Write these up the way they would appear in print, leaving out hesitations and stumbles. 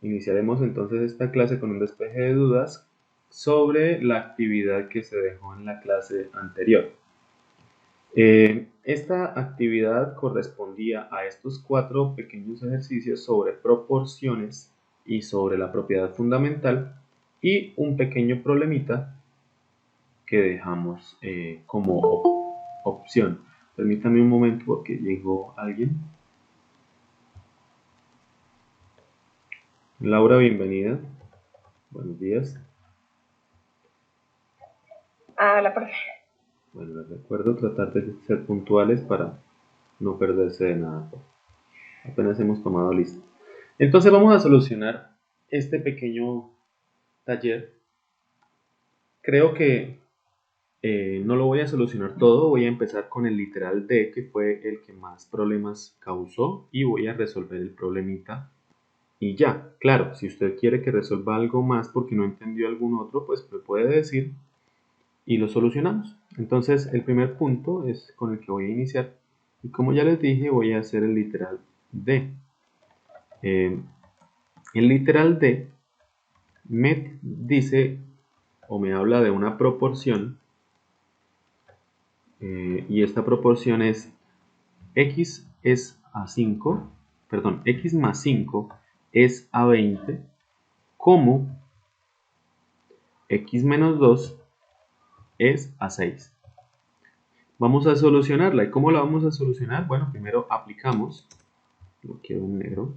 Iniciaremos entonces esta clase con un despeje de dudas sobre la actividad que se dejó en la clase anterior. Esta actividad correspondía a estos 4 pequeños ejercicios sobre proporciones y sobre la propiedad fundamental y un pequeño problemita que dejamos como opción. Permítame un momento porque llegó alguien. Laura, bienvenida. Buenos días. Hola, profe. Bueno, les recuerdo tratar de ser puntuales para no perderse de nada. Apenas hemos tomado lista. Entonces vamos a solucionar este pequeño taller. Creo que no lo voy a solucionar todo, voy a empezar con el literal D, que fue el que más problemas causó, y voy a resolver el problemita. Y ya, claro, si usted quiere que resuelva algo más porque no entendió algún otro, pues me puede decir y lo solucionamos. Entonces el primer punto es con el que voy a iniciar y como ya les dije voy a hacer el literal D. El literal D me dice o me habla de una proporción y esta proporción es x es a 5, perdón, x más 5 es a 20, como x menos 2 es a 6. Vamos a solucionarla. ¿Y cómo la vamos a solucionar? Bueno, primero aplicamos, lo quiero en negro,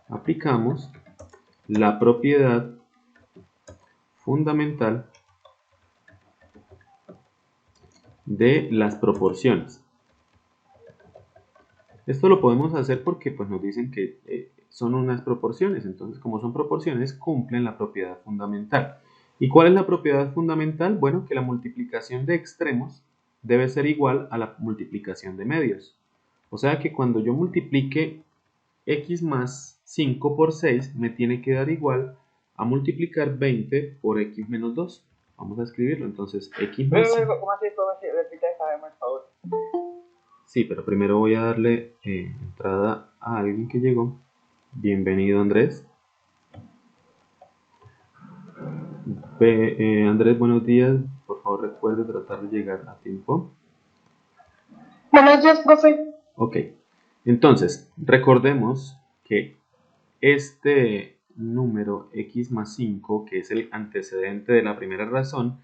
aplicamos la propiedad fundamental de las proporciones. Esto lo podemos hacer porque pues, nos dicen que son unas proporciones, entonces como son proporciones cumplen la propiedad fundamental. ¿Y cuál es la propiedad fundamental? Bueno, que la multiplicación de extremos debe ser igual a la multiplicación de medios. O sea que cuando yo multiplique x más 5 por 6 me tiene que dar igual a multiplicar 20 por x menos 2. Vamos a escribirlo, entonces x más 5. ¿Cómo así? ¿Cómo así? Repita esa vez, por favor. Sí, pero primero voy a darle entrada a alguien que llegó. Bienvenido, Andrés. Andrés, buenos días. Por favor, recuerde tratar de llegar a tiempo. Buenos días, profe. Ok, entonces, recordemos que este número x más 5, que es el antecedente de la primera razón,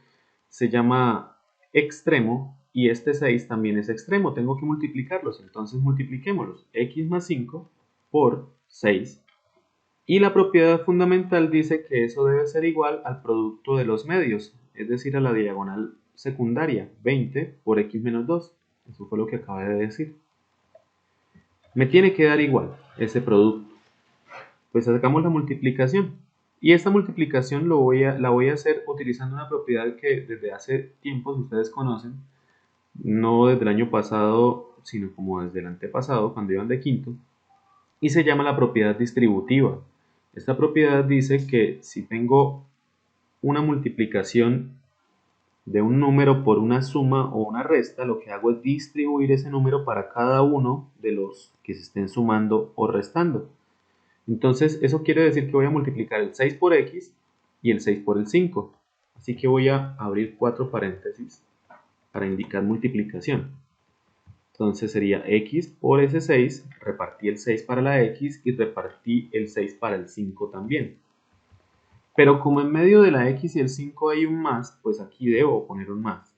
se llama extremo y este 6 también es extremo. Tengo que multiplicarlos, entonces multipliquémoslos. X más 5 por 6. Y la propiedad fundamental dice que eso debe ser igual al producto de los medios, es decir, a la diagonal secundaria, 20 por x menos 2. Eso fue lo que acabé de decir. Me tiene que dar igual ese producto. Pues sacamos la multiplicación. Y esta multiplicación la voy a hacer utilizando una propiedad que desde hace tiempos ustedes conocen, no desde el año pasado, sino como desde el antepasado, cuando iban de quinto, y se llama la propiedad distributiva. Esta propiedad dice que si tengo una multiplicación de un número por una suma o una resta, lo que hago es distribuir ese número para cada uno de los que se estén sumando o restando. Entonces, eso quiere decir que voy a multiplicar el 6 por x y el 6 por el 5. Así que voy a abrir 4 paréntesis para indicar multiplicación. Entonces sería x por ese 6, repartí el 6 para la x y repartí el 6 para el 5 también. Pero como en medio de la x y el 5 hay un más, pues aquí debo poner un más.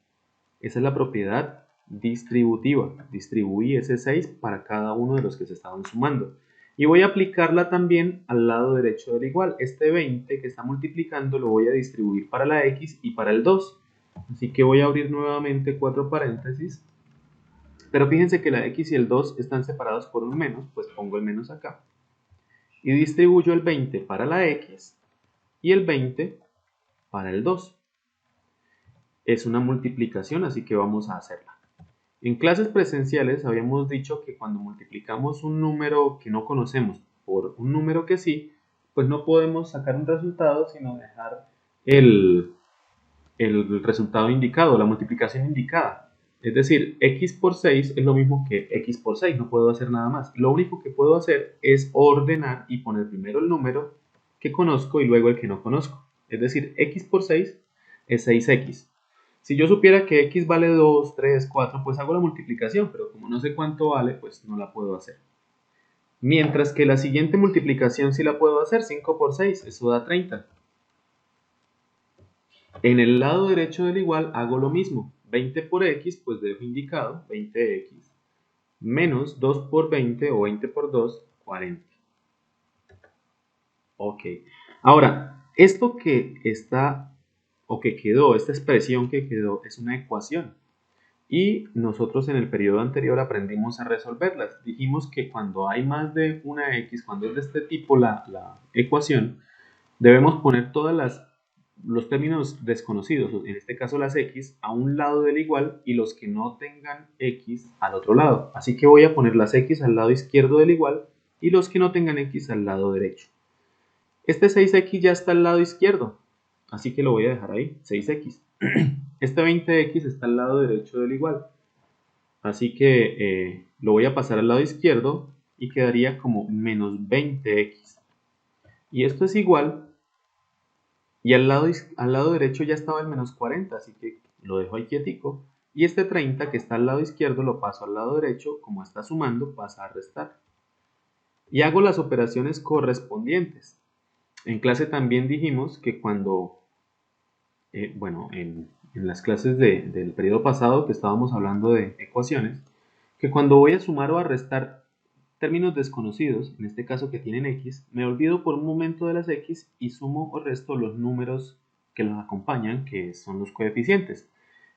Esa es la propiedad distributiva. Distribuí ese 6 para cada uno de los que se estaban sumando. Y voy a aplicarla también al lado derecho del igual. Este 20 que está multiplicando lo voy a distribuir para la x y para el 2. Así que voy a abrir nuevamente 4 paréntesis. Pero fíjense que la x y el 2 están separados por un menos, pues pongo el menos acá. Y distribuyo el 20 para la x y el 20 para el 2. Es una multiplicación, así que vamos a hacerla. En clases presenciales habíamos dicho que cuando multiplicamos un número que no conocemos por un número que sí, pues no podemos sacar un resultado, sino dejar el resultado indicado, la multiplicación indicada. Es decir, x por 6 es lo mismo que x por 6, no puedo hacer nada más. Lo único que puedo hacer es ordenar y poner primero el número que conozco y luego el que no conozco. Es decir, x por 6 es 6x. Si yo supiera que x vale 2, 3, 4, pues hago la multiplicación, pero como no sé cuánto vale, pues no la puedo hacer. Mientras que la siguiente multiplicación sí la puedo hacer, 5 por 6, eso da 30. En el lado derecho del igual hago lo mismo. 20 por x, pues dejo indicado 20x, menos 2 por 20 o 20 por 2, 40. Ok. Ahora, esto que está, o que quedó, esta expresión que quedó, es una ecuación. Y nosotros en el periodo anterior aprendimos a resolverlas. Dijimos que cuando hay más de una x, cuando es de este tipo la ecuación, debemos poner todos los términos desconocidos, en este caso las x, a un lado del igual y los que no tengan x al otro lado. Así que voy a poner las x al lado izquierdo del igual y los que no tengan x al lado derecho. Este 6x ya está al lado izquierdo, así que lo voy a dejar ahí, 6x. Este 20x está al lado derecho del igual, así que lo voy a pasar al lado izquierdo y quedaría como menos 20x. Y esto es igual, y al lado derecho ya estaba el menos 40, así que lo dejo ahí quietico. Y este 30 que está al lado izquierdo lo paso al lado derecho, como está sumando, pasa a restar. Y hago las operaciones correspondientes. En clase también dijimos que cuando, en las clases del periodo pasado que estábamos hablando de ecuaciones, que cuando voy a sumar o a restar términos desconocidos, en este caso que tienen x, me olvido por un momento de las x y sumo o resto los números que los acompañan, que son los coeficientes.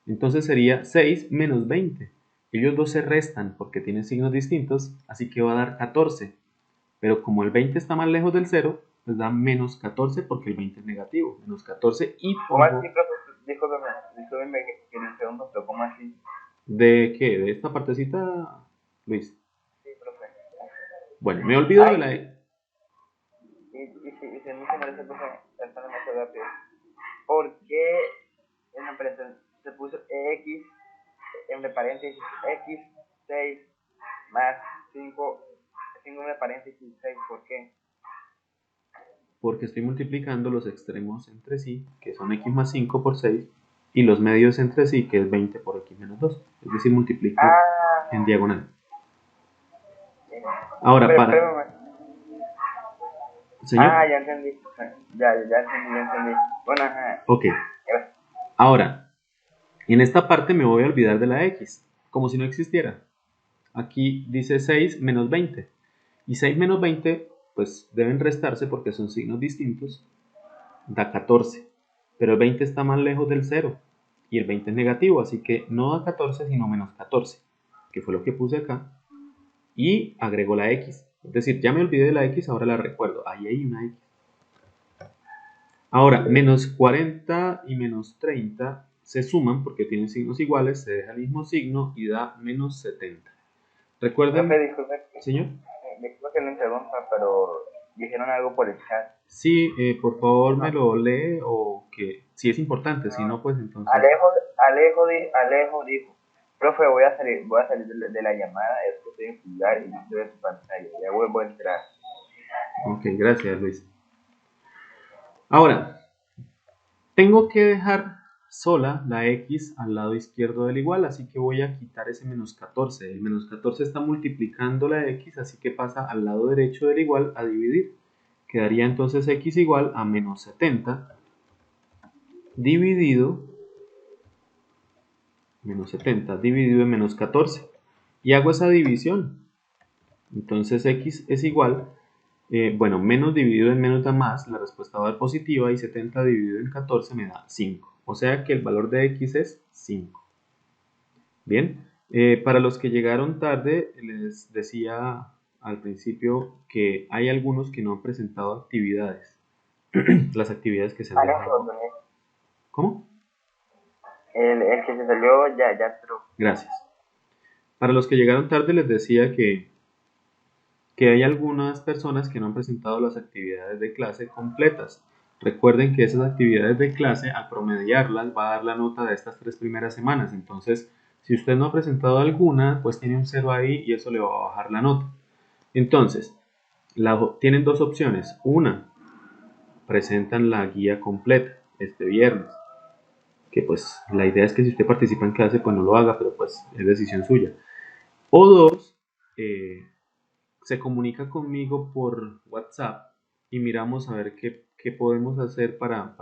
Entonces sería 6 menos 20. Ellos dos se restan porque tienen signos distintos, así que va a dar 14. Pero como el 20 está más lejos del 0, pues da menos 14 porque el 20 es negativo. Menos 14 y ¿Cómo pongo... así, profe? Discúlpeme que no pregunto, pero ¿cómo así? ¿De qué? ¿De esta partecita, Luis? Sí, profe. Bueno, me olvido de Ay, la... y si a mí se me hace, profe, pensando demasiado rápido. ¿Por qué en la presentación se puso x, entre paréntesis, x, 6 más 5, 5 entre paréntesis, 6? ¿Por qué? Porque estoy multiplicando los extremos entre sí, que son x más 5 por 6, y los medios entre sí, que es 20 por x menos 2. Es decir, multiplico Ah, en diagonal. eh, Ahora, pero, Señor. ya entendí. Ya entendí. Bueno, ajá. Ok. Ahora, en esta parte me voy a olvidar de la x, como si no existiera. Aquí dice 6 menos 20. Y 6 menos 20, pues deben restarse porque son signos distintos. Da 14. Pero el 20 está más lejos del 0. Y el 20 es negativo, así que no da 14, sino menos 14. Que fue lo que puse acá. Y agrego la x. Es decir, ya me olvidé de la x, ahora la recuerdo. Ahí hay una x. Ahora, menos 40 y menos 30 se suman porque tienen signos iguales, se deja el mismo signo y da menos 70. Recuerden, Profe, disculpe, señor. disculpe que lo interrumpa, pero dijeron algo por el chat. Sí, por favor me No, lo lee o que si es importante, si no. no, pues entonces. Alejo dijo, profe, voy a salir de la llamada, es que estoy en jugar y no estoy en su pantalla, ya vuelvo a entrar. Ok, gracias Luis. Ahora, tengo que dejar sola la x al lado izquierdo del igual, así que voy a quitar ese menos 14. El menos 14 está multiplicando la x, así que pasa al lado derecho del igual a dividir. Quedaría entonces x igual a menos 70 dividido en menos 14. Y hago esa división. Entonces x es igual, menos dividido en menos da más, la respuesta va a dar positiva y 70 dividido en 14 me da 5. O sea que el valor de x es 5. Bien, para los que llegaron tarde, les decía al principio que hay algunos que no han presentado actividades. Las actividades que se han Alejo, dejado. ¿Cómo? el que se salió ya entró. Gracias. Para los que llegaron tarde les decía que hay algunas personas que no han presentado las actividades de clase completas. Recuerden que esas actividades de clase, al promediarlas, va a dar la nota de estas 3 primeras semanas. Entonces, si usted no ha presentado alguna, pues tiene un 0 ahí y eso le va a bajar la nota. Entonces, tienen dos opciones. Una, presentan la guía completa este viernes. Que pues la idea es que si usted participa en clase, pues no lo haga, pero pues es decisión suya. O dos, se comunica conmigo por WhatsApp y miramos a ver qué podemos hacer para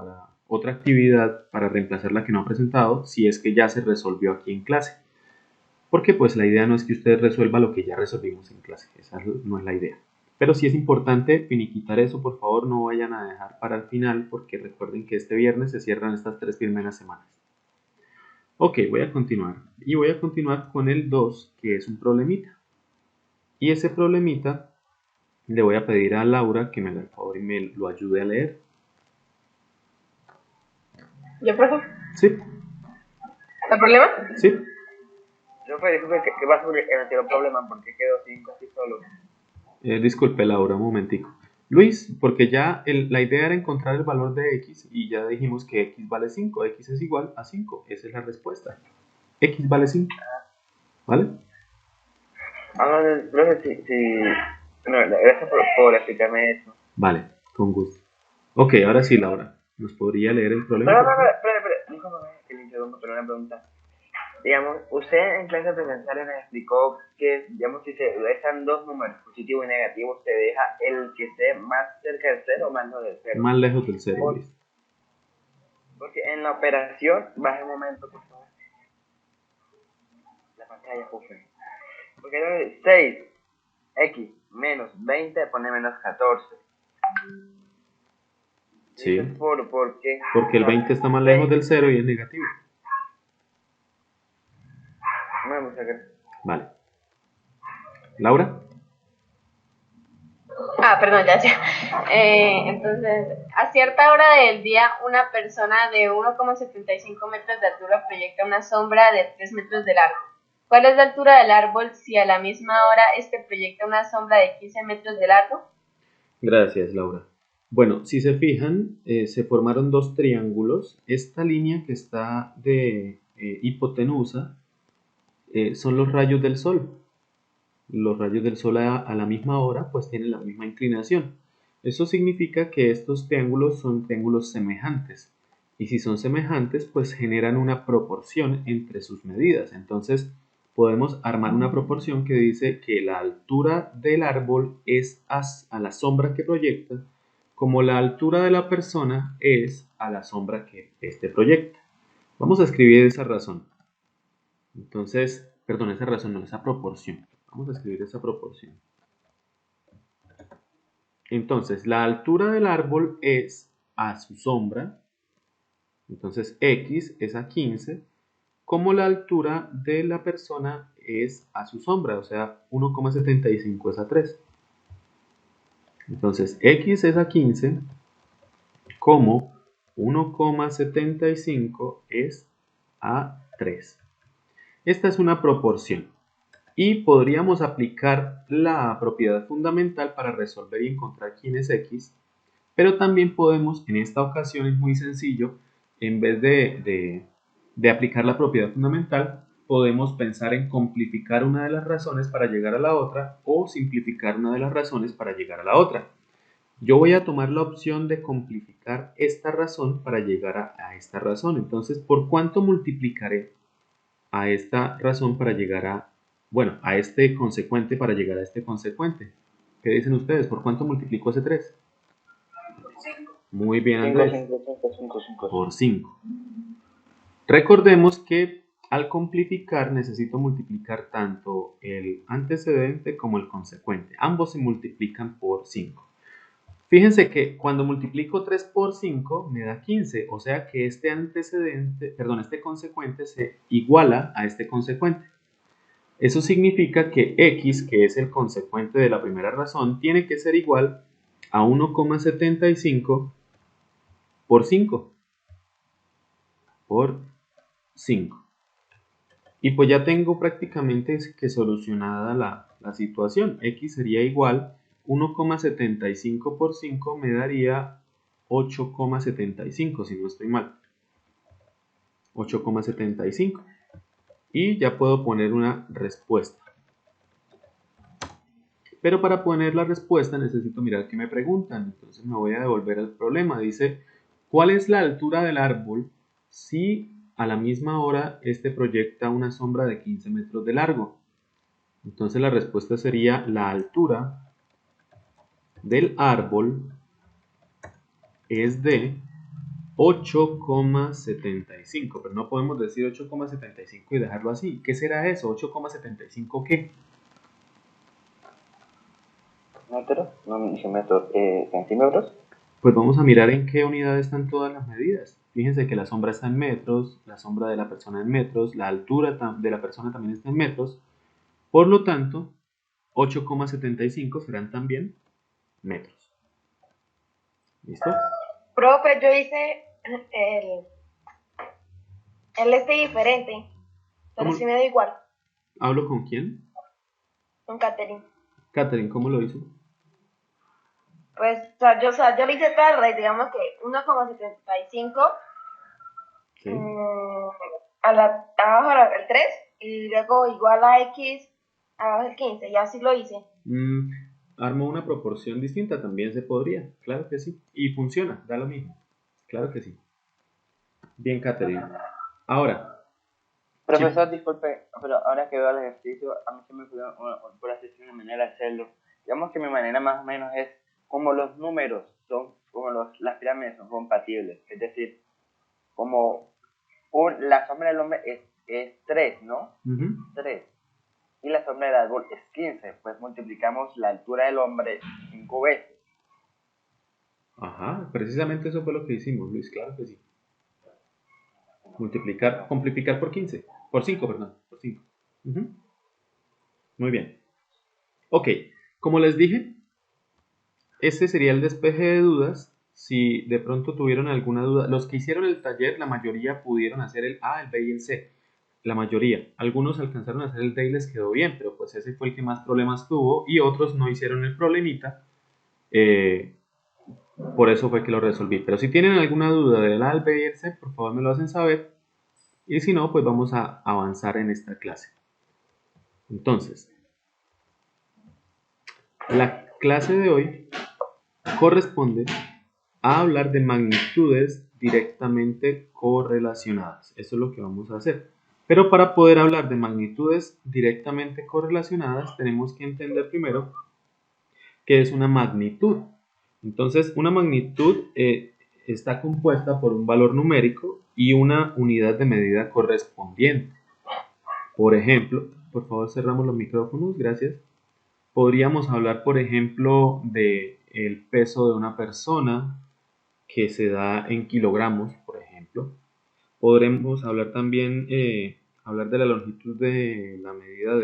otra actividad para reemplazar la que no ha presentado, si es que ya se resolvió aquí en clase. Porque pues la idea no es que usted resuelva lo que ya resolvimos en clase, esa no es la idea. Pero sí es importante finiquitar eso, por favor no vayan a dejar para el final, porque recuerden que este viernes se cierran estas 3 primeras semanas. Ok, voy a continuar. Y voy a continuar con el 2, que es un problemita. Y ese problemita le voy a pedir a Laura que me haga el favor y me lo ayude a leer. ¿Yo, profe? Sí. ¿El problema? Sí. Yo pues, disculpe, ¿qué va sobre el anterior problema? ¿Por qué quedó 5 así solo? Disculpe Laura, un momentico. Luis, porque ya la idea era encontrar el valor de x y ya dijimos que x vale 5, x es igual a 5, esa es la respuesta. X vale 5, ¿vale? Ah, no, profe, sí. No, gracias por explicarme eso. Vale, con gusto. Ok, ahora sí Laura, ¿nos podría leer el problema? No, espera, discúlpame que le interrumpo, pero una pregunta. Digamos, usted en clase presencial me explicó que, digamos, si se dejan dos números, positivo y negativo, se deja el que esté más cerca del cero o más lejos del cero. Más lejos del cero, Luis. Porque en la operación, baje un momento, por favor. La pantalla, profe. Porque 6x menos 20 pone menos 14. Sí. ¿Por qué? Porque el 20 está más lejos del cero y es negativo. Vamos a ver. Vale. ¿Laura? Perdón, ya. Entonces, a cierta hora del día, una persona de 1,75 metros de altura proyecta una sombra de 3 metros de largo. ¿Cuál es la altura del árbol si a la misma hora este proyecta una sombra de 15 metros de largo? Gracias, Laura. Bueno, si se fijan, se formaron dos triángulos. Esta línea que está de hipotenusa son los rayos del sol. Los rayos del sol a la misma hora pues tienen la misma inclinación. Eso significa que estos triángulos son triángulos semejantes. Y si son semejantes pues generan una proporción entre sus medidas. Entonces podemos armar una proporción que dice que la altura del árbol es a la sombra que proyecta, como la altura de la persona es a la sombra que éste proyecta. Vamos a escribir esa razón. Entonces, perdón, esa razón no, esa proporción. Vamos a escribir esa proporción. Entonces, la altura del árbol es a su sombra. Entonces, x es a 15, como la altura de la persona es a su sombra, o sea, 1,75 es a 3. Entonces, x es a 15, como 1,75 es a 3. Esta es una proporción. Y podríamos aplicar la propiedad fundamental para resolver y encontrar quién es x, pero también podemos, en esta ocasión es muy sencillo, en vez de aplicar la propiedad fundamental, podemos pensar en simplificar una de las razones para llegar a la otra o simplificar una de las razones para llegar a la otra. Yo voy a tomar la opción de simplificar esta razón para llegar a esta razón. Entonces, ¿por cuánto multiplicaré a esta razón para llegar a este consecuente para llegar a este consecuente? ¿Qué dicen ustedes? ¿Por cuánto multiplico ese 3? Muy bien, Andrés. 5. Por 5. Recordemos que al simplificar necesito multiplicar tanto el antecedente como el consecuente. Ambos se multiplican por 5. Fíjense que cuando multiplico 3 por 5 me da 15, o sea que este consecuente se iguala a este consecuente. Eso significa que x, que es el consecuente de la primera razón, tiene que ser igual a 1,75 por 5. Por 5. Y pues ya tengo prácticamente que solucionada la situación. X sería igual 1,75 por 5 me daría 8,75 si no estoy mal. 8,75. Y ya puedo poner una respuesta. Pero para poner la respuesta necesito mirar qué me preguntan. Entonces me voy a devolver al problema. Dice, ¿cuál es la altura del árbol si a la misma hora este proyecta una sombra de 15 metros de largo? Entonces la respuesta sería la altura del árbol es de 8,75, pero no podemos decir 8,75 y dejarlo así. ¿Qué será eso? ¿8,75 qué? ¿Metros? No me dice metros, centímetros. Pues vamos a mirar en qué unidad están todas las medidas. Fíjense que la sombra está en metros, la sombra de la persona en metros, la altura de la persona también está en metros. Por lo tanto, 8,75 serán también metros. ¿Listo? Profe, yo hice el diferente, pero ¿Cómo? sí me da igual, ¿Hablo con quién? con Catherine. Catherine, ¿cómo lo hizo? Pues, o sea, yo le hice todo al revés, digamos que 1,75 Sí. abajo el 3 y luego igual a X abajo el 15, y así lo hice. Armo una proporción distinta, también se podría, claro que sí. Y funciona, da lo mismo, claro que sí. Bien, Catherine. Ahora, Profesor, disculpe, pero ahora que veo el ejercicio, a mí se me ocurrió por así decirlo, una manera de hacerlo. Digamos que mi manera más o menos es como los números son, como las pirámides son compatibles. Es decir, como la sombra del hombre es 3, ¿no? uh-huh. 3. Y la sombra del árbol es 15. Pues multiplicamos la altura del hombre 5 veces. Ajá, precisamente eso fue lo que hicimos, Luis, claro que sí. Multiplicar por 15, por 5, perdón, por 5. Uh-huh. Muy bien. Ok, como les dije, este sería el despeje de dudas. Si de pronto tuvieron alguna duda, los que hicieron el taller, la mayoría pudieron hacer el A, el B y el C. La mayoría. Algunos alcanzaron a hacer el D y les quedó bien, pero pues ese fue el que más problemas tuvo y otros no hicieron el problemita. Por eso fue que lo resolví. Pero si tienen alguna duda del A, el B y el C, por favor me lo hacen saber. Y si no, pues vamos a avanzar en esta clase. Entonces, la clase de hoy corresponde a hablar de magnitudes directamente correlacionadas. Eso es lo que vamos a hacer. Pero para poder hablar de magnitudes directamente correlacionadas, tenemos que entender primero qué es una magnitud. Entonces, una magnitud está compuesta por un valor numérico y una unidad de medida correspondiente. Por ejemplo, por favor cerramos los micrófonos, gracias. Podríamos hablar, por ejemplo, de el peso de una persona que se da en kilogramos, por ejemplo. Podremos hablar también, hablar de la longitud de la medida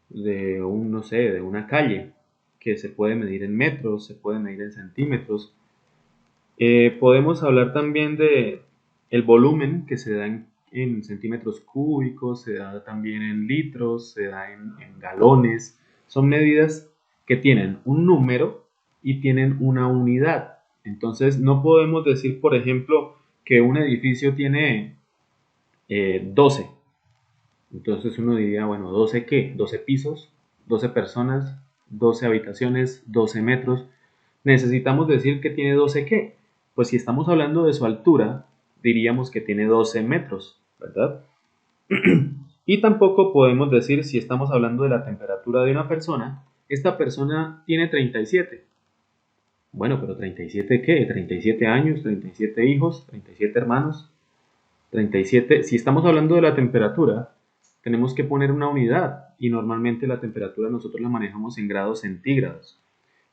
no sé, de una calle, que se puede medir en metros, se puede medir en centímetros. Podemos hablar también de el volumen que se da en centímetros cúbicos, se da también en litros, se da en galones. Son medidas que tienen un número y tienen una unidad. Entonces no podemos decir, por ejemplo, que un edificio tiene 12. Entonces uno diría, bueno, ¿12 qué? 12 pisos, 12 personas, 12 habitaciones, 12 metros. Necesitamos decir que tiene 12 qué. Pues si estamos hablando de su altura, diríamos que tiene 12 metros, ¿verdad? Y tampoco podemos decir, si estamos hablando de la temperatura de una persona, esta persona tiene 37. Bueno, pero 37 qué? 37 años, 37 hijos, 37 hermanos, 37. Si estamos hablando de la temperatura, tenemos que poner una unidad y normalmente la temperatura nosotros la manejamos en grados centígrados.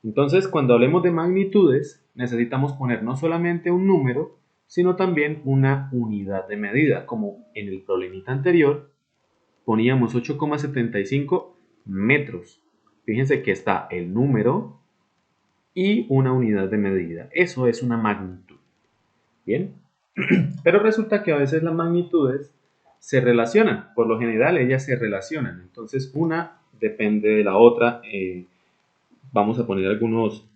Entonces, cuando hablemos de magnitudes, necesitamos poner no solamente un número, sino también una unidad de medida, como en el problemita anterior poníamos 8,75 metros. Fíjense que está el número y una unidad de medida. Eso es una magnitud. Bien, pero resulta que a veces las magnitudes se relacionan, por lo general ellas se relacionan, entonces una depende de la otra. Vamos a poner algunos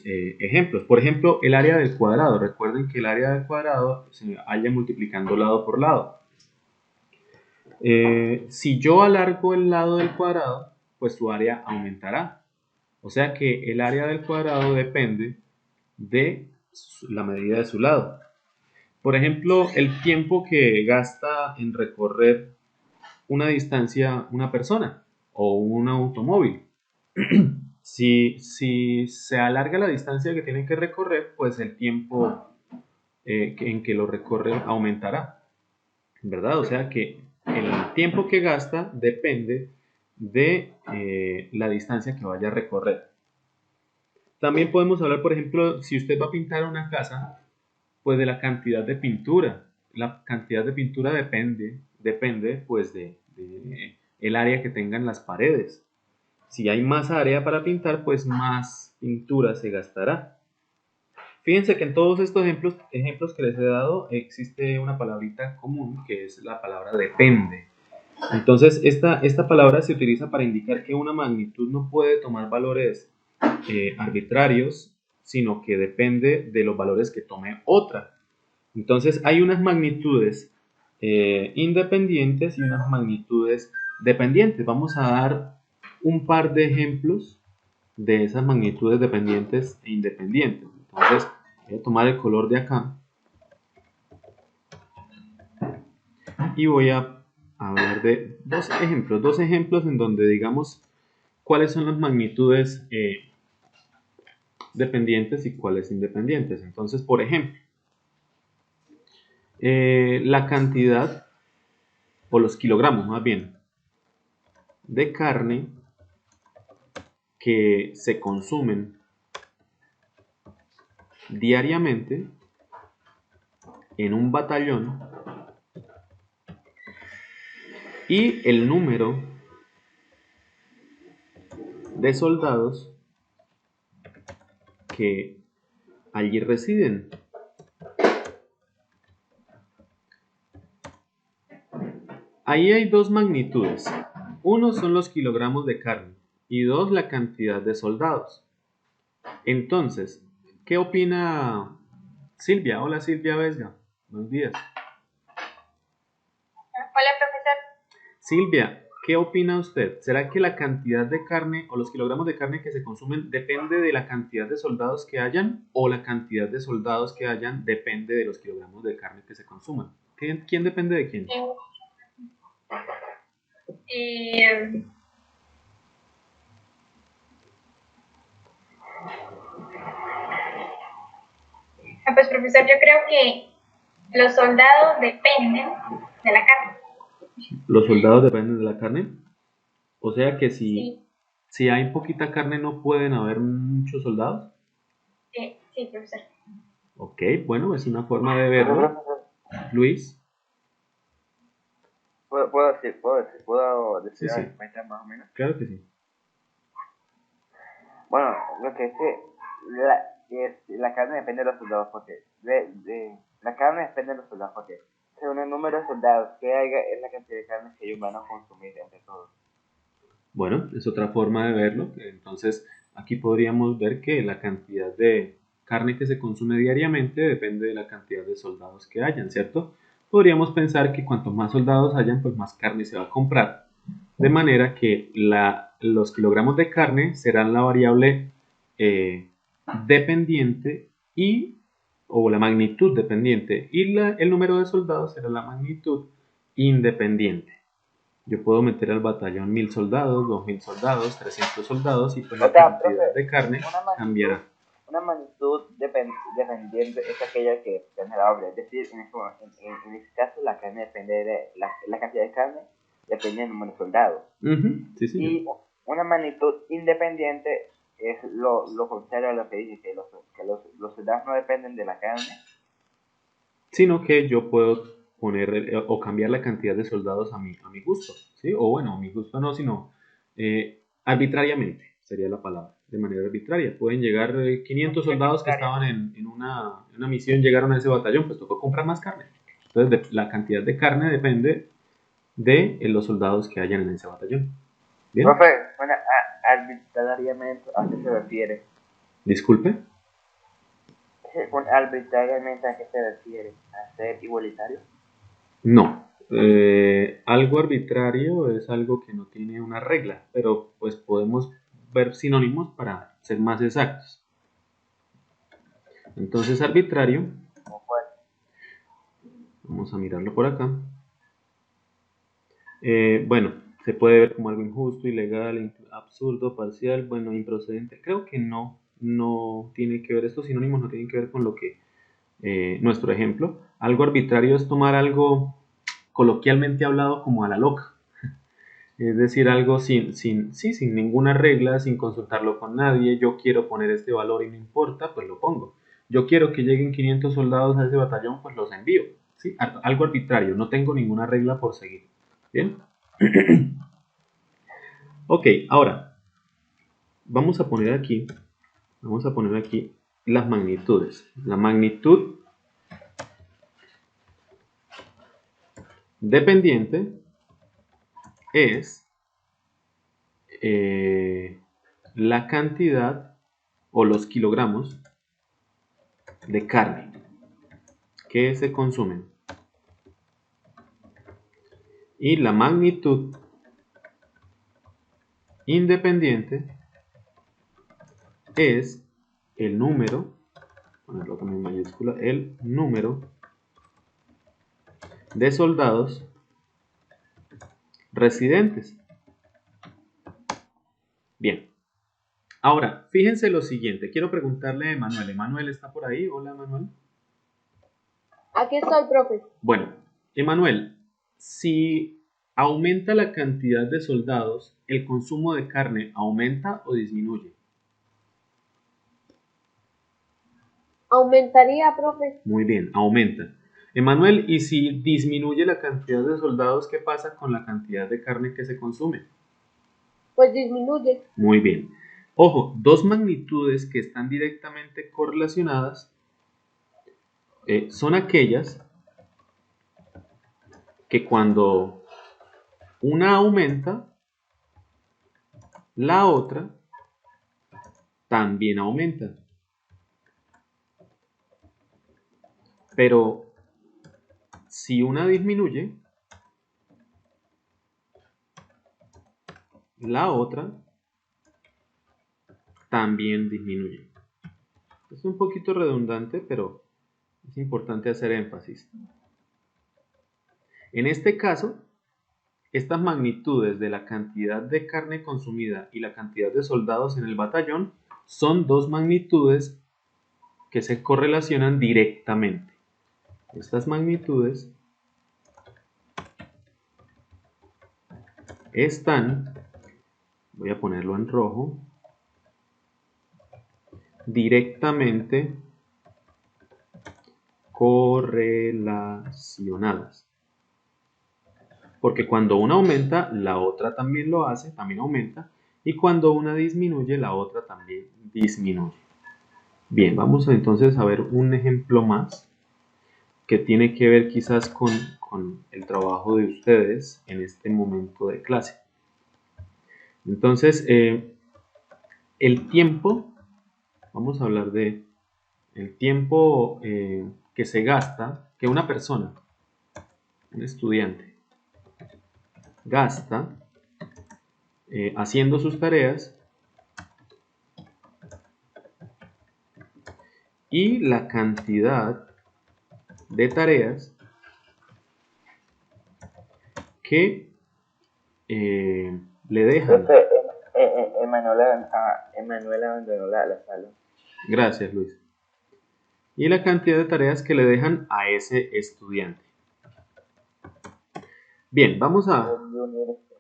ejemplos. Por ejemplo, el área del cuadrado. Recuerden que el área del cuadrado se halla multiplicando lado por lado. Si yo alargo el lado del cuadrado, pues su área aumentará. O sea que el área del cuadrado depende de la medida de su lado. Por ejemplo, el tiempo que gasta en recorrer una distancia una persona o un automóvil. Si se alarga la distancia que tiene que recorrer, pues el tiempo en que lo recorre aumentará, ¿verdad? O sea que el tiempo que gasta depende de la distancia que vaya a recorrer. También podemos hablar, por ejemplo, si usted va a pintar una casa, pues de la cantidad de pintura. La cantidad de pintura depende pues de el área que tengan las paredes. Si hay más área para pintar, pues más pintura se gastará. Fíjense que en todos estos ejemplos que les he dado existe una palabrita común que es la palabra depende. Entonces esta palabra se utiliza para indicar que una magnitud no puede tomar valores arbitrarios, sino que depende de los valores que tome otra. Entonces hay unas magnitudes independientes y unas magnitudes dependientes. Vamos a dar un par de ejemplos de esas magnitudes dependientes e independientes. Entonces voy a tomar el color de acá y voy a hablar de dos ejemplos en donde digamos cuáles son las magnitudes dependientes y cuáles independientes. Entonces, por ejemplo, la cantidad, o los kilogramos más bien, de carne que se consumen diariamente en un batallón y el número de soldados que allí residen. Ahí hay dos magnitudes. Uno son los kilogramos de carne y dos la cantidad de soldados. Entonces, ¿qué opina Silvia? Hola Silvia Vesga. Buenos días. Hola, profesor. Silvia, ¿qué opina usted? ¿Será que la cantidad de carne o los kilogramos de carne que se consumen depende de la cantidad de soldados que hayan o la cantidad de soldados que hayan depende de los kilogramos de carne que se consuman? ¿Quién depende de quién? Pues profesor, yo creo que los soldados dependen de la carne. ¿Los soldados dependen de la carne? O sea que Sí, si hay poquita carne no pueden haber muchos soldados. sí, profesor. Ok, bueno, es una forma de verlo. Luis. ¿Puedo decir Sí, sí. más o menos? Claro que sí. Bueno, lo que es que la carne depende de los soldados, porque la carne depende de los soldados, porque según el número de soldados que haya es la cantidad de carne que ellos van a consumir entre todos. Bueno, es otra forma de verlo. Entonces, aquí podríamos ver que la cantidad de carne que se consume diariamente depende de la cantidad de soldados que hayan, ¿cierto? Podríamos pensar que cuanto más soldados hayan, pues más carne se va a comprar. De manera que los kilogramos de carne serán la variable dependiente o la magnitud dependiente y el número de soldados será la magnitud independiente. Yo puedo meter al batallón 1000 soldados, 2000 soldados, 300 soldados y pues la cantidad de carne cambiará. Una magnitud dependiente es aquella que es generable, es decir, en este caso la carne depende de la cantidad de carne depende del número de soldados. Sí, sí. Y una magnitud independiente es lo contrario a lo que dije, que los soldados no dependen de la carne, sino que yo puedo poner o cambiar la cantidad de soldados a mi gusto, ¿sí? O bueno, a mi gusto no, sino arbitrariamente sería la palabra, de manera arbitraria. Pueden llegar 500 soldados que estaban en una misión, llegaron a ese batallón, pues tocó comprar más carne. Entonces, la cantidad de carne depende de los soldados que hayan en ese batallón. ¿Bien? Profe, bueno, arbitrariamente, ¿a qué se refiere? Disculpe. ¿Con arbitrariamente a qué se refiere? ¿A ser igualitario? No. Algo arbitrario es algo que no tiene una regla, pero pues podemos ver sinónimos para ser más exactos. Entonces arbitrario, vamos a mirarlo por acá. Bueno, se puede ver como algo injusto, ilegal, absurdo, parcial, bueno, improcedente. Creo que no tiene que ver, estos sinónimos no tienen que ver con lo que nuestro ejemplo. Algo arbitrario es tomar algo coloquialmente hablado como a la loca. Es decir, algo sin ninguna regla, sin consultarlo con nadie. Yo quiero poner este valor y no importa, pues lo pongo. Yo quiero que lleguen 500 soldados a ese batallón, pues los envío. ¿Sí? Algo arbitrario, no tengo ninguna regla por seguir. ¿Bien? Ok, ahora vamos a poner aquí las magnitudes. La magnitud dependiente es la cantidad o los kilogramos de carne que se consumen. Y la magnitud independiente es el número, ponerlo también en mayúscula, el número de soldados residentes. Bien. Ahora, fíjense lo siguiente. Quiero preguntarle a Emanuel. ¿Emanuel está por ahí? Hola, Emanuel. Aquí estoy, profe. Bueno, Emanuel, si aumenta la cantidad de soldados, ¿el consumo de carne aumenta o disminuye? Aumentaría, profe. Muy bien, aumenta. Emanuel, ¿y si disminuye la cantidad de soldados, qué pasa con la cantidad de carne que se consume? Pues disminuye. Muy bien. Ojo, dos magnitudes que están directamente correlacionadas son aquellas que cuando una aumenta, la otra también aumenta. Pero si una disminuye, la otra también disminuye. Es un poquito redundante, pero es importante hacer énfasis. En este caso, estas magnitudes de la cantidad de carne consumida y la cantidad de soldados en el batallón son dos magnitudes que se correlacionan directamente. Estas magnitudes están, voy a ponerlo en rojo, directamente correlacionadas. Porque cuando una aumenta, la otra también lo hace, también aumenta. Y cuando una disminuye, la otra también disminuye. Bien, vamos entonces a ver un ejemplo más que tiene que ver quizás con el trabajo de ustedes en este momento de clase. Entonces, el tiempo, vamos a hablar de el tiempo que se gasta, que una persona, un estudiante, gasta haciendo sus tareas y la cantidad de tareas que le dejan. Emanuel abandonó la sala. Gracias, Luis. Y la cantidad de tareas que le dejan a ese estudiante. Bien, vamos a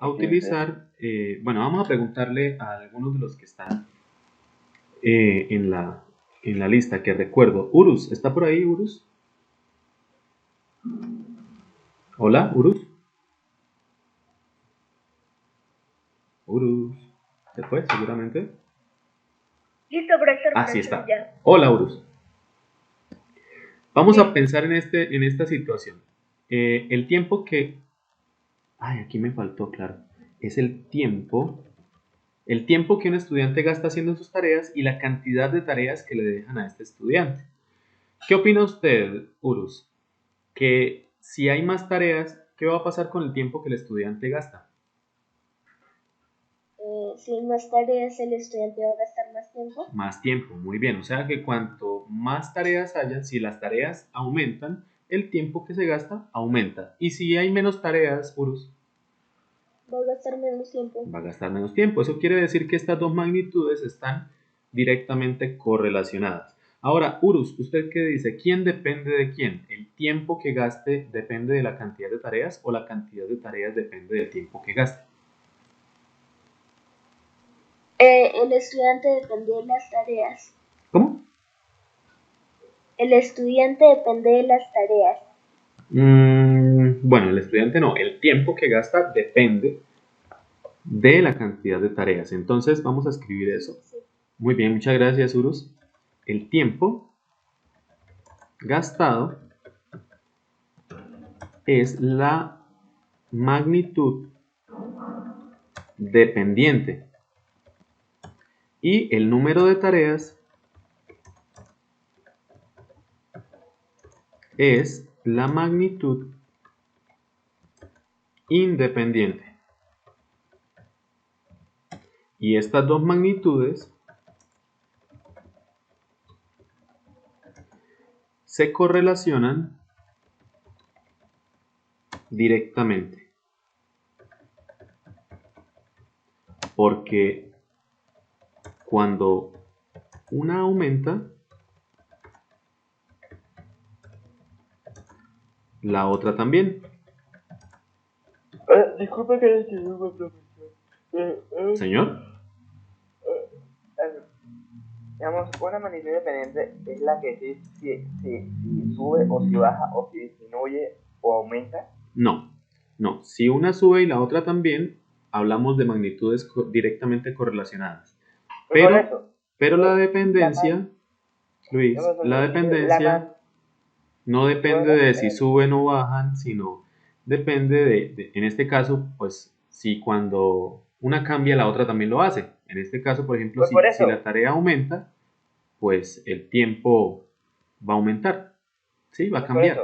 utilizar, bueno, vamos a preguntarle a algunos de los que están en la lista que recuerdo. Urus, ¿está por ahí, Urus? Hola, Urus. Urus, ¿se fue seguramente? Listo, profesor. Así está. Hola, Urus. Vamos a pensar en esta situación. El tiempo que... Ay, aquí me faltó, claro. Es el tiempo que un estudiante gasta haciendo sus tareas y la cantidad de tareas que le dejan a este estudiante. ¿Qué opina usted, Urus? Que si hay más tareas, ¿qué va a pasar con el tiempo que el estudiante gasta? Si más tareas el estudiante va a gastar más tiempo. Más tiempo, muy bien. O sea que cuanto más tareas haya, si las tareas aumentan, el tiempo que se gasta aumenta. Y si hay menos tareas, Urus, Va a gastar menos tiempo. va a gastar menos tiempo. Eso quiere decir que estas dos magnitudes están directamente correlacionadas. Ahora, Urus, ¿usted qué dice? ¿Quién depende de quién? ¿El tiempo que gaste depende de la cantidad de tareas o la cantidad de tareas depende del tiempo que gaste? El estudiante depende de las tareas. ¿Cómo? El estudiante depende de las tareas. Bueno, el estudiante no, el tiempo que gasta depende de la cantidad de tareas. Entonces vamos a escribir eso. Sí. Muy bien, muchas gracias, Urus. El tiempo gastado es la magnitud dependiente y el número de tareas es la magnitud independiente. Y estas dos magnitudes se correlacionan directamente. Porque cuando una aumenta, la otra también. Disculpe que le interrumpa, profesor. Señor, Digamos, una magnitud dependiente es la que si sube o si baja o si disminuye o aumenta. no. Si una sube y la otra también, hablamos de magnitudes directamente correlacionadas. Pero la dependencia, Luis, la dependencia no depende de si suben o bajan, sino depende en este caso, pues, si cuando una cambia, la otra también lo hace. En este caso, por ejemplo, si la tarea aumenta, pues el tiempo va a aumentar, ¿sí? Va a cambiar.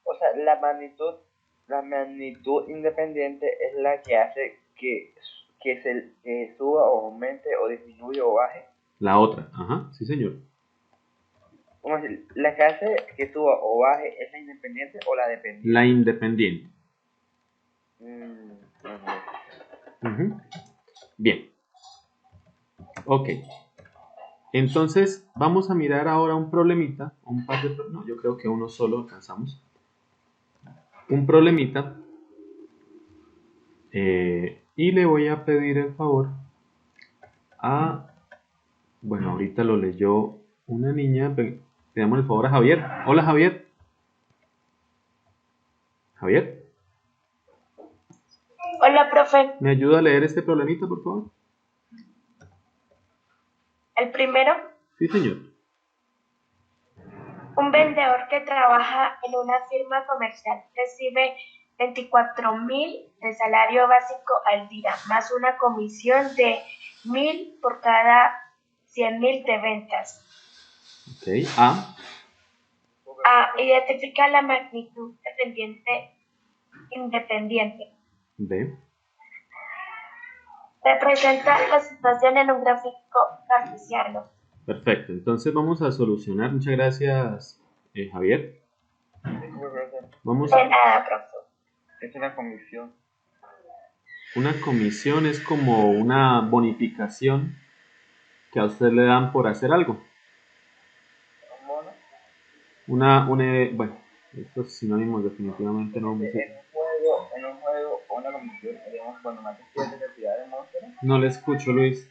O sea, la magnitud independiente es la que hace que se suba o aumente o disminuya o baje. La otra, ajá, sí señor. Vamos a decir, la que hace que suba o baje es la independiente o la dependiente. La independiente. Bien. Ok. Entonces, vamos a mirar ahora un problemita, un par de, no, yo creo que uno solo alcanzamos. Un problemita. Y le voy a pedir el favor a, bueno, ahorita lo leyó una niña, le damos el favor a Javier. Hola, Javier. Javier. Hola, profe. ¿Me ayuda a leer este problemita, por favor? El primero. Sí, señor. Un vendedor que trabaja en una firma comercial recibe 24.000 de salario básico al día, más una comisión de 1.000 por cada 100.000 de ventas. Ok. A. Identifica la magnitud independiente. B. Representa la situación en un gráfico cartesiano. Perfecto. Entonces vamos a solucionar. Muchas gracias, Javier. Vamos De nada, profe. Es una comisión. Una comisión es como una bonificación que a usted le dan por hacer algo. ¿Un mono? Bueno, estos sinónimos definitivamente no me sirven. En un juego o una comisión, digamos, cuando mates cierta cantidad de monstruos. No le escucho, Luis.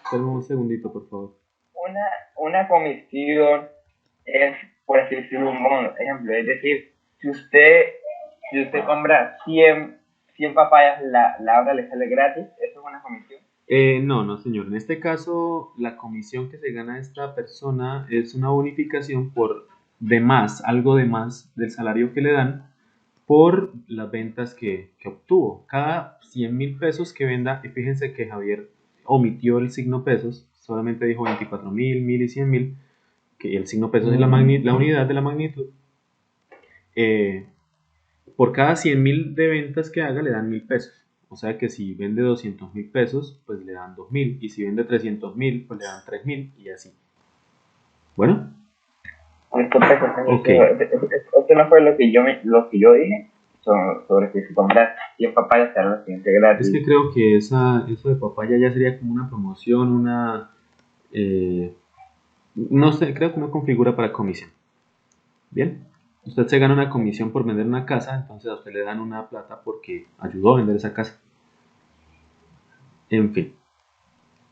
Espérame un segundito, por favor. Una comisión es, por así decirlo, un mono. Ejemplo, es decir, si usted compra 100 papayas, la otra le sale gratis, ¿eso es una comisión? No, señor. En este caso, la comisión que se gana esta persona es una bonificación por algo de más del salario que le dan por las ventas que obtuvo. Cada 100.000 pesos que venda, y fíjense que Javier omitió el signo pesos, solamente dijo 24.000, 1.000 y 100.000, que el signo pesos es la unidad de la magnitud. Por cada 100.000 de ventas que haga le dan 1.000 pesos. O sea que si vende 200.000 pesos, pues le dan 2.000. Y si vende 300.000, pues le dan 3.000 y así. Bueno, Listo, pesos. ok. Esto no fue lo que yo dije sobre que si compras 100 papayas te dan la siguiente gratis. Es que creo que eso de papaya ya sería como una promoción, no sé, creo que una configura para comisión. Bien, usted se gana una comisión por vender una casa, entonces a usted le dan una plata porque ayudó a vender esa casa. En fin,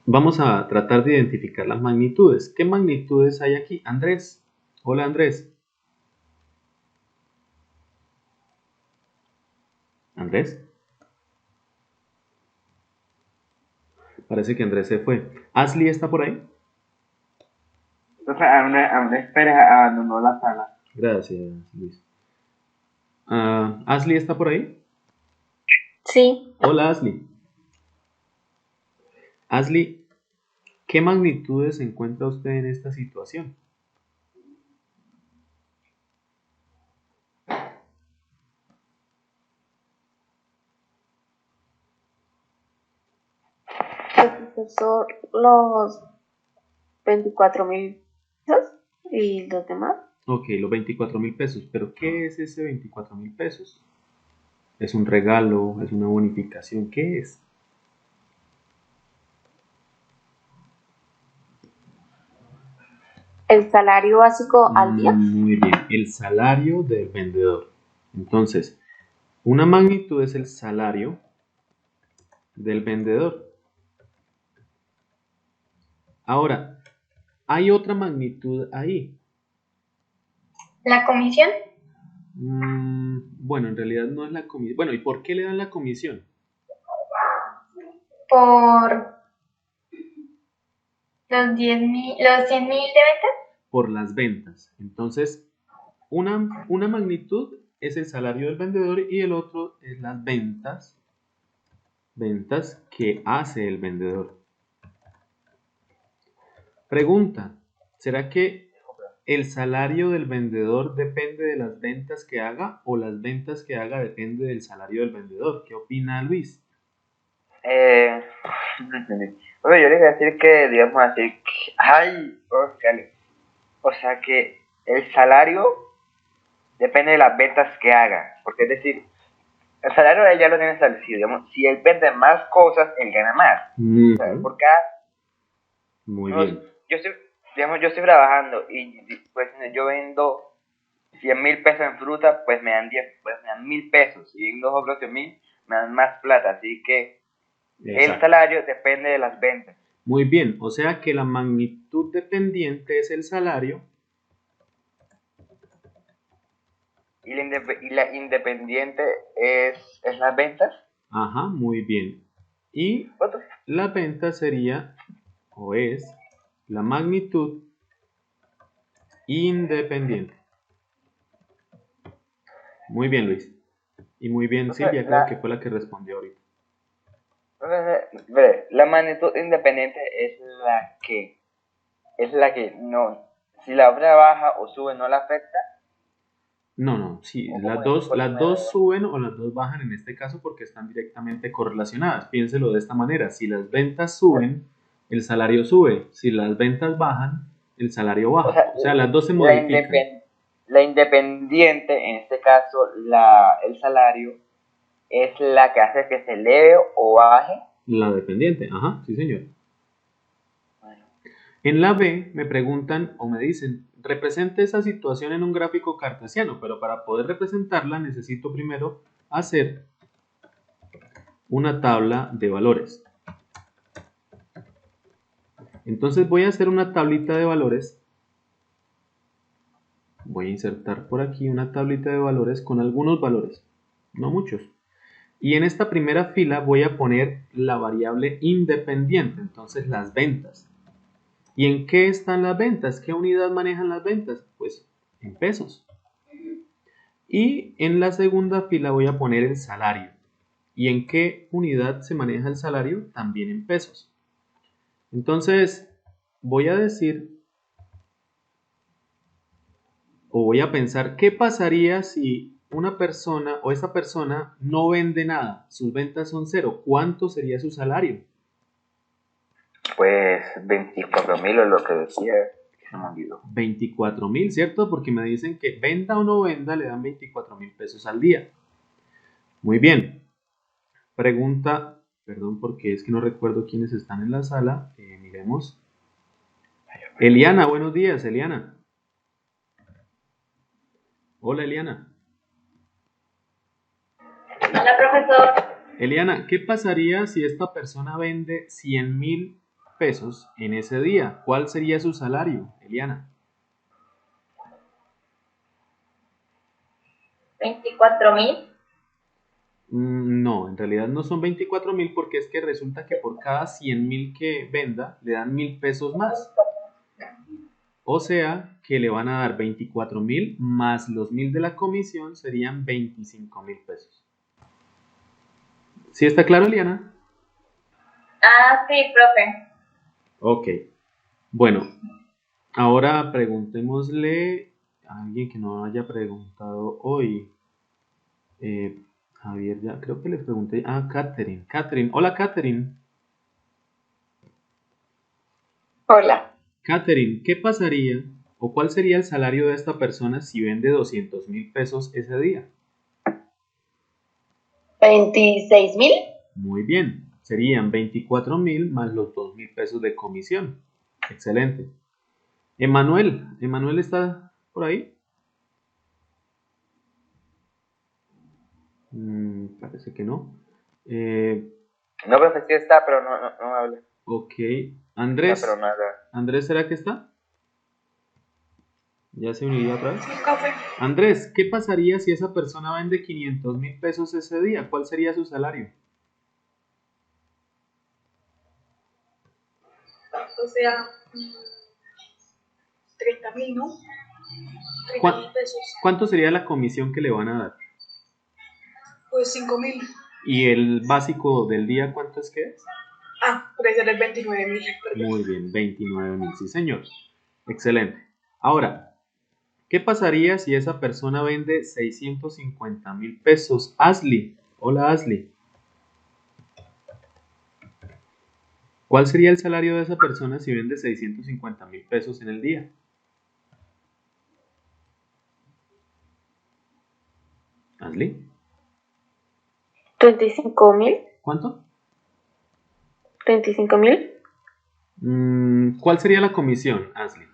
vamos a tratar de identificar las magnitudes. ¿Qué magnitudes hay aquí? Andrés. Hola, Andrés. Andrés. Parece que Andrés se fue. ¿Ashley está por ahí? Entonces, Andrés Pérez abandonó la sala. Gracias, Luis. ¿Ashley está por ahí? Sí. Hola, Ashley. Ashley, ¿qué magnitudes encuentra usted en esta situación? Son los 24.000 pesos y los demás. Ok, los 24.000 pesos. ¿Pero qué es ese 24.000 pesos? ¿Es un regalo? ¿Es una bonificación? ¿Qué es? El salario básico al día. Muy bien, el salario del vendedor. Entonces, una magnitud es el salario del vendedor. Ahora, hay otra magnitud ahí. La comisión, Bueno, en realidad no es la comisión. Bueno, ¿y por qué le dan la comisión? por los 10.000, los 100.000 de ventas. Por las ventas. Entonces, una magnitud es el salario del vendedor y el otro es las ventas que hace el vendedor. Pregunta, ¿será que el salario del vendedor depende de las ventas que haga o las ventas que haga depende del salario del vendedor? ¿Qué opina Luis? No entendí. Bueno, yo les voy a decir que, digamos así, o sea que el salario depende de las ventas que haga. Porque es decir, el salario de él ya lo tiene establecido. Digamos, si él vende más cosas, él gana más. O sea, por cada, Muy no, bien. yo estoy trabajando y pues yo vendo 100.000 pesos en fruta, pues me dan 1.000 pesos. Y en los otros 100.000 me dan más plata. Así que el Exacto. salario depende de las ventas. Muy bien, o sea que la magnitud dependiente es el salario. Y la independiente es las ventas. Ajá, muy bien. Y ¿Cuánto? la venta sería o es la magnitud independiente. Muy bien, Luis. Y muy bien, Entonces, Silvia, creo que fue la que respondió ahorita. la magnitud independiente es la que no, si la otra baja o sube no la afecta. No, sí, ¿O las cómo es? dos suben o las dos bajan en este caso porque están directamente correlacionadas. Piénselo de esta manera, si las ventas suben, el salario sube, si las ventas bajan, el salario baja. O sea, las dos se modifican. La independiente, en este caso, el salario es la que hace que se eleve o baje. La dependiente, ajá, sí señor. En la B me preguntan o me dicen, represente esa situación en un gráfico cartesiano, pero para poder representarla necesito primero hacer una tabla de valores. Entonces voy a hacer una tablita de valores. Voy a insertar por aquí una tablita de valores con algunos valores, no muchos. Y en esta primera fila voy a poner la variable independiente, entonces las ventas. ¿Y en qué están las ventas? ¿Qué unidad manejan las ventas? Pues en pesos. Y en la segunda fila voy a poner el salario. ¿Y en qué unidad se maneja el salario? También en pesos. Entonces voy a decir o voy a pensar qué pasaría si una persona o esa persona no vende nada, sus ventas son cero, ¿cuánto sería su salario? Pues 24.000 es lo que decía. Se me olvidó. 24.000, ¿cierto? Porque me dicen que venda o no venda, le dan 24.000 pesos al día. Muy bien. Pregunta, perdón, porque es que no recuerdo quiénes están en la sala. Miremos. Eliana, buenos días, Eliana. Hola, Eliana. Hola, profesor. Eliana, ¿qué pasaría si esta persona vende 100.000 pesos en ese día? ¿Cuál sería su salario, Eliana? 24.000. No, en realidad no son 24.000 porque es que resulta que por cada 100.000 que venda le dan 1.000 pesos más. O sea que le van a dar 24.000 más los 1.000 de la comisión serían 25.000 pesos. ¿Sí está claro, Eliana? Ah, sí, profe. Ok. Bueno, ahora preguntémosle a alguien que no haya preguntado hoy. Javier, ya creo que les pregunté. Ah, Catherine. Catherine. Hola, Catherine. Hola. Catherine, ¿qué pasaría o cuál sería el salario de esta persona si vende 200.000 pesos ese día? 26.000. Muy bien, serían 24.000 más los 2.000 pesos de comisión. Excelente. Emanuel, ¿Emanuel está por ahí? Parece que no. No, profe, sí está, pero no habla. Ok. Está, Andrés, pero nada. ¿Andrés será que está? ¿Ya se unió otra vez? Andrés, ¿qué pasaría si esa persona vende 500.000 pesos ese día? ¿Cuál sería su salario? O sea, 30.000, ¿no? 30.000 pesos. ¿Cuánto sería la comisión que le van a dar? Pues 5.000. ¿Y el básico del día cuánto es que es? Ah, puede ser el 29.000. Muy bien, 29.000, sí señor. Excelente. Ahora, ¿qué pasaría si esa persona vende 650.000 pesos? Ashley, hola Ashley. ¿Cuál sería el salario de esa persona si vende 650.000 pesos en el día? Ashley. 35.000. ¿Cuánto? 35.000. ¿Cuál sería la comisión, Ashley?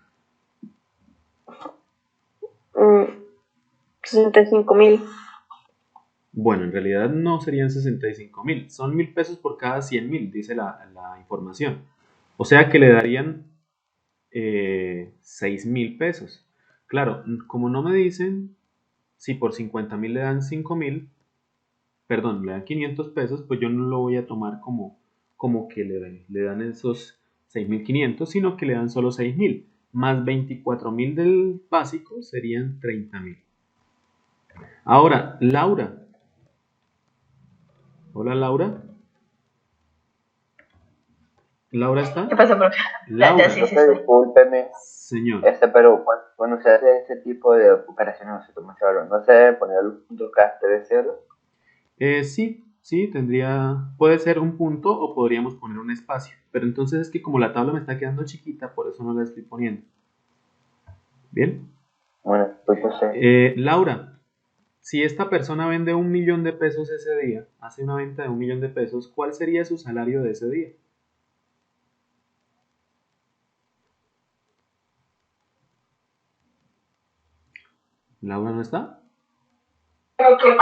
65.000. Bueno, en realidad no serían 65.000, son 1.000 pesos por cada 100.000, dice la información. O sea que le darían 6.000 pesos. Claro, como no me dicen si por 50.000 le dan 5.000, perdón, le dan 500 pesos, pues yo no lo voy a tomar como que le dan esos 6.500, sino que le dan solo 6.000, más 24.000 del básico serían 30.000. Ahora, Laura. Hola, Laura. ¿Laura está? ¿Qué pasa, profe? Laura. Ya, sí, sí, Profe, sí. discúlpeme. Señor. Pero cuando se hace ese tipo de operaciones, no sé cómo se habla, no se debe poner los puntos cada 3 ceros. Sí, puede ser un punto o podríamos poner un espacio, pero entonces es que como la tabla me está quedando chiquita, por eso no la estoy poniendo. ¿Bien? Bueno, pues yo sé. Laura, si esta persona vende 1.000.000 de pesos ese día, hace una venta de 1.000.000 de pesos, ¿cuál sería su salario de ese día? ¿Laura no está? Sí, estoy,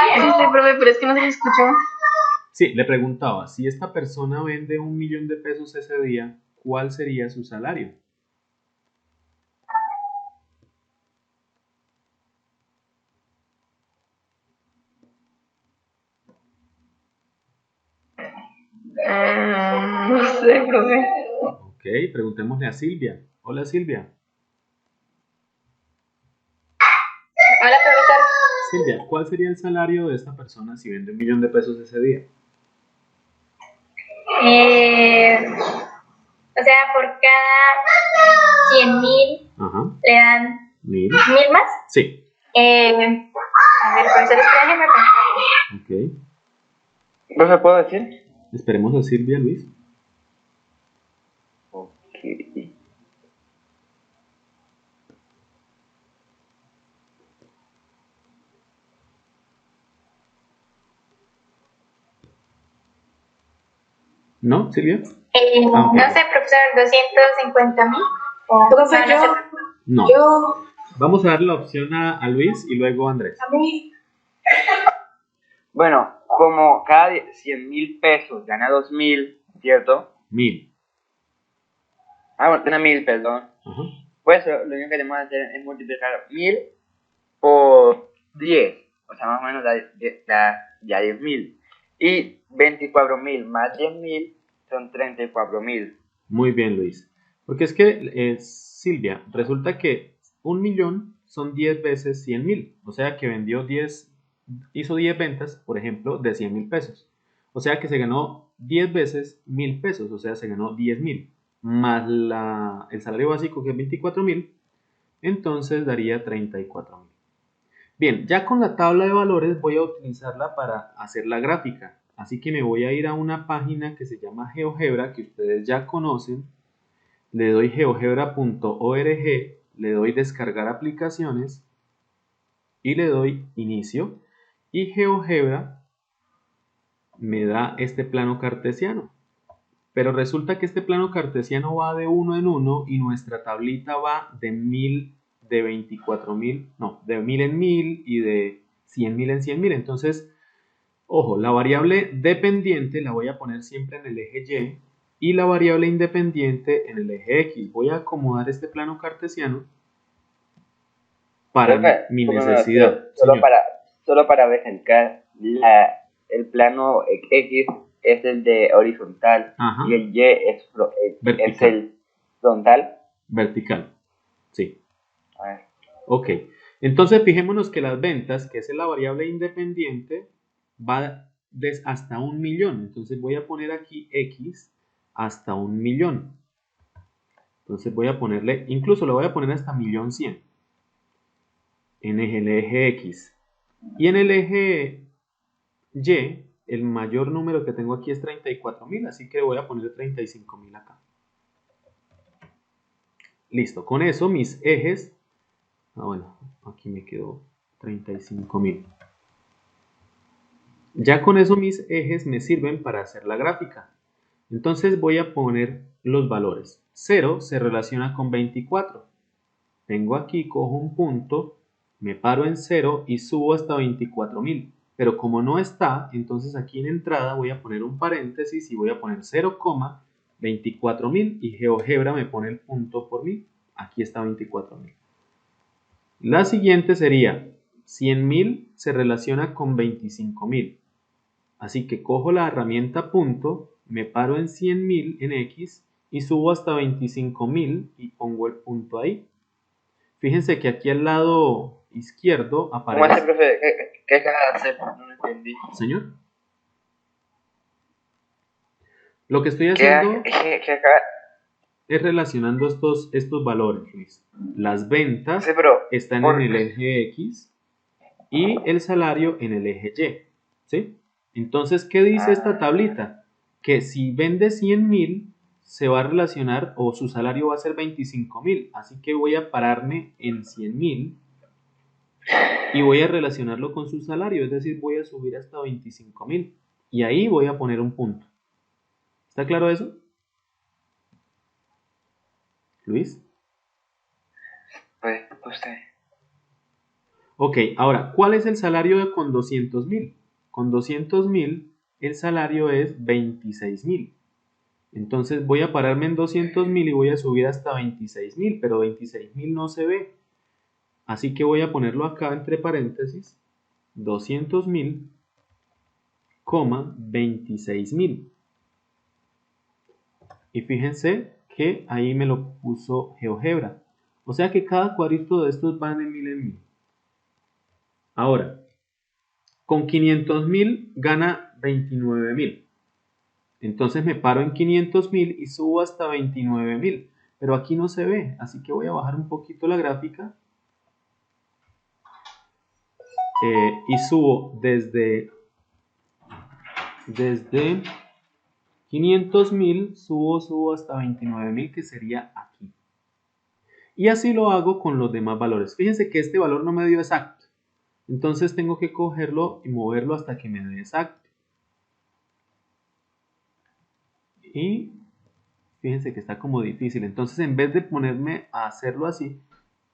profe, pero es que no se me escuchó. Sí, le preguntaba, si esta persona vende 1.000.000 de pesos ese día, ¿cuál sería su salario? No sé, profe. Ok, preguntémosle a Silvia. Hola, Silvia. Hola, profesor. Silvia, ¿cuál sería el salario de esta persona si vende 1.000.000 de pesos ese día? O sea, por cada 100.000 Ajá, le dan 1.000. 1.000 más. Sí, A ver, profesor, déjeme pensar. Ok. ¿No se puedo decir? Esperemos a Silvia, Luis. Ok. ¿No, Silvia? No Ok. sé, profesor, 250.000. Profe, No sé. No. yo, Vamos a dar la opción a Luis y luego a Andrés. a mí, Bueno, como cada 100.000 pesos gana 2.000, ¿cierto? 1000. Ah, bueno, gana 1.000, perdón. Ajá. Pues lo único que tenemos que hacer es multiplicar 1.000 por 10. O sea, más o menos ya 10.000. Y 24.000 más 10.000 son 34.000. Muy bien, Luis. Porque es que, Silvia, resulta que 1.000.000 son 10 veces 100.000. O sea que hizo 10 ventas, por ejemplo, de 100.000 pesos. O sea que se ganó 10 veces 1.000 pesos. O sea, se ganó 10.000. Más el salario básico que es 24.000. Entonces daría 34.000. Bien, ya con la tabla de valores voy a utilizarla para hacer la gráfica. Así que me voy a ir a una página que se llama GeoGebra, que ustedes ya conocen. Le doy geogebra.org, le doy descargar aplicaciones y le doy inicio. Y GeoGebra me da este plano cartesiano. Pero resulta que este plano cartesiano va de 1 en 1 y nuestra tablita va de 1000, de 24.000, no, de 1000 en 1000 y de 100.000 en 100.000. Entonces, ojo, la variable dependiente la voy a poner siempre en el eje Y la variable independiente en el eje X. Voy a acomodar este plano cartesiano para Profe, mi un necesidad. solo Señor, para verificar, el plano X es el de horizontal ajá, y el Y es vertical, el frontal. vertical, sí. A ver. Ok, entonces fijémonos que las ventas, que es la variable independiente, va hasta 1.000.000. Entonces voy a poner aquí X hasta 1.000.000. Entonces voy a ponerle, incluso lo voy a poner hasta 1.100.000 en el eje X. Y en el eje Y, el mayor número que tengo aquí es 34.000, así que voy a poner 35.000 acá. Listo, con eso mis ejes, bueno, aquí me quedó 35.000. Ya con eso mis ejes me sirven para hacer la gráfica. Entonces voy a poner los valores. 0 se relaciona con 24. Vengo aquí, cojo un punto, me paro en 0 y subo hasta 24.000. Pero como no está, entonces aquí en entrada voy a poner un paréntesis y voy a poner 0,24.000 y GeoGebra me pone el punto por mí. Aquí está 24.000. La siguiente sería 100.000 se relaciona con 25.000. Así que cojo la herramienta punto, me paro en 100.000 en X y subo hasta 25.000 y pongo el punto ahí. Fíjense que aquí al lado izquierdo ¿Cómo aparece... hace, profe? ¿Qué acaba de hacer? No lo entendí. Señor, lo que estoy ¿Qué haciendo acaba? es relacionando estos valores, Luis. Las ventas Sí, pero están en ¿por el eje X y el salario en el eje Y. ¿Sí? Entonces, ¿qué dice esta tablita? Que si vende 100.000, se va a relacionar o su salario va a ser 25.000. Así que voy a pararme en 100.000 y voy a relacionarlo con su salario, es decir, voy a subir hasta 25.000 y ahí voy a poner un punto. ¿Está claro eso? Luis. pues usted? Ok, ahora, ¿cuál es el salario con 200.000? Con 200.000 el salario es 26.000. Entonces voy a pararme en 200.000 y voy a subir hasta 26.000, pero 26.000 no se ve. Así que voy a ponerlo acá entre paréntesis, 200.000, 26.000. Y fíjense que ahí me lo puso GeoGebra. O sea que cada cuadrito de estos van de 1000 en 1000. Ahora, con 500.000 gana 29.000. Entonces me paro en 500.000 y subo hasta 29.000. Pero aquí no se ve, así que voy a bajar un poquito la gráfica. y subo desde 500.000, subo hasta 29.000, que sería aquí. Y así lo hago con los demás valores. Fíjense que este valor no me dio exacto. Entonces tengo que cogerlo y moverlo hasta que me dé exacto. Y fíjense que está como difícil. Entonces en vez de ponerme a hacerlo así,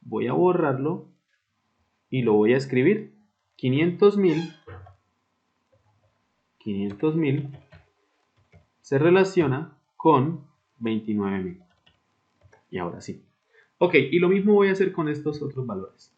voy a borrarlo y lo voy a escribir. 500.000 se relaciona con 29.000. Y ahora sí. Ok, y lo mismo voy a hacer con estos otros valores.